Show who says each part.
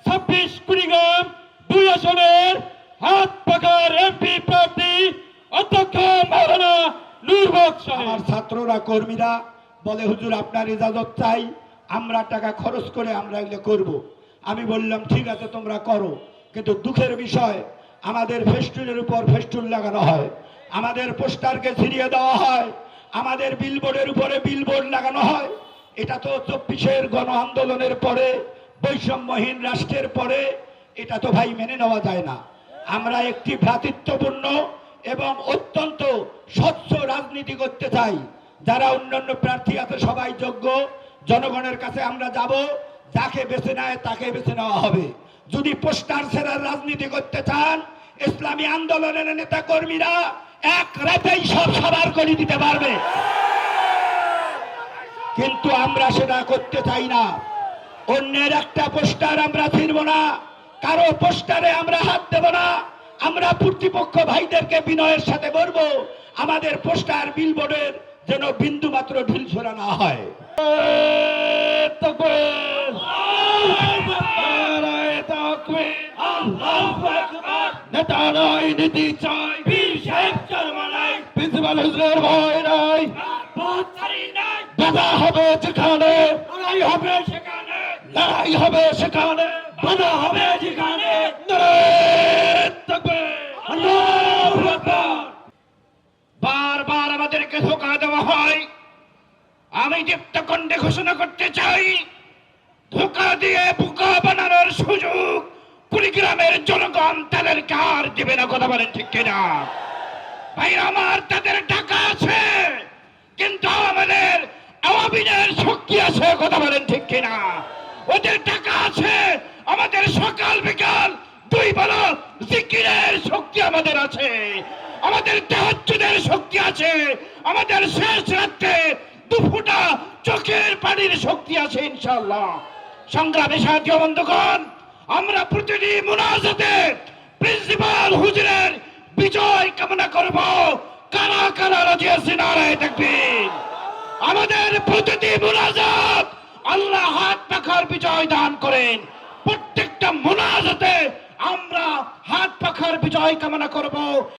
Speaker 1: 26 কুড়িগ্রাম 2 আসনের হাত পাকার এমপি প্রার্থী অধ্যক্ষ মাওলানা নূর হক সাহেব।
Speaker 2: আমার ছাত্ররা কর্মীরা বলে হুজুর আপনার ইজাজত চাই, আমরা টাকা খরচ করে আমরা এগুলো করব। আমি বললাম ঠিক আছে তোমরা করো, কিন্তু দুঃখের বিষয় আমাদের ফেস্টুনের উপর ফেস্টুন লাগানো হয়, আমাদের পোস্টারকে ছিঁড়িয়ে দেওয়া হয়, আমাদের বিলবোর্ডের উপরে বিলবোর্ড লাগানো হয়। এটা তো 24-এর গণ আন্দোলনের পরে, বৈষম্যহীন রাষ্ট্রের পরে এটা তো ভাই মেনে নেওয়া যায় না। আমরা একটি ভ্রাতৃত্বপূর্ণ এবং অত্যন্ত স্বচ্ছ রাজনীতি করতে চাই। যারা অন্যান্য প্রার্থী আছে সবাই যোগ্য, জনগণের কাছে আমরা যাব, যাকে বেছে নেয় তাকে বেছে নেওয়া হবে। যদি পোস্টার ছেড়ার রাজনীতি করতে চান, ইসলামী আন্দোলনের নেতা কর্মীরা এক রাতেই সব সাবার করে দিতে পারবে, কিন্তু আমরা সেটা করতে চাই না। অন্যের একটা পোস্টার আমরা ছিঁড়ব না, কারো পোস্টারে আমরা হাত দেব না। আমরা কর্তৃপক্ষ ভাইদেরকে বিনয়ের সাথে বলবো আমাদের পোস্টার বিলবোর্ডের যেন বিন্দু মাত্র ঢিল ছোড়া না হয়।
Speaker 1: নেতা নয় নীতি চাই, প্রিন্সিপাল হুজুরের ভয় নাই, বাধা হবে যেখানে, লড়াই হবে সেখানে, লড়াই হবে সেখানে, বাধা হবে যেখানে। বারবার আমাদেরকে ধোঁকা দেওয়া হয়। আমি দীপ্ত কণ্ঠে ঘোষণা করতে চাই, ধোঁকা দিয়ে বোকা বানানোর সুযোগ কুড়িগ্রামের জনগণ তাদেরকে আর দেবে না। কথা বলেন ঠিক কিনা ভাই আমার? তাদের টাকা আছে, কিন্তু আমাদের আওয়ামীদের শক্তি আছে। কথা বলেন ঠিক কিনা? ওদের টাকা আছে, আমাদের সকাল বিকাল 2 বেলা জিকিরের শক্তি আমাদের আছে, আমাদের তাহাজ্জুদের শক্তি আছে, আমাদের শেষ রাতে 2 ফোঁটা চোখের পানির শক্তি আছে ইনশাআল্লাহ। সংগ্রামী সাথী ও বন্ধুগণ, আমরা প্রতিটি মুনাজাতে প্রিন্সিপাল হুজুরের বিজয় কামনা করব। কারা কারা রাজি আছে নারায়ে তাকবীর। আমাদের প্রতিটি মুনাজাত আল্লাহ হাত পাখার বিজয় দান করেন। প্রত্যেকটা মুনাজাতে আমরা হাত পাখার বিজয় কামনা করব।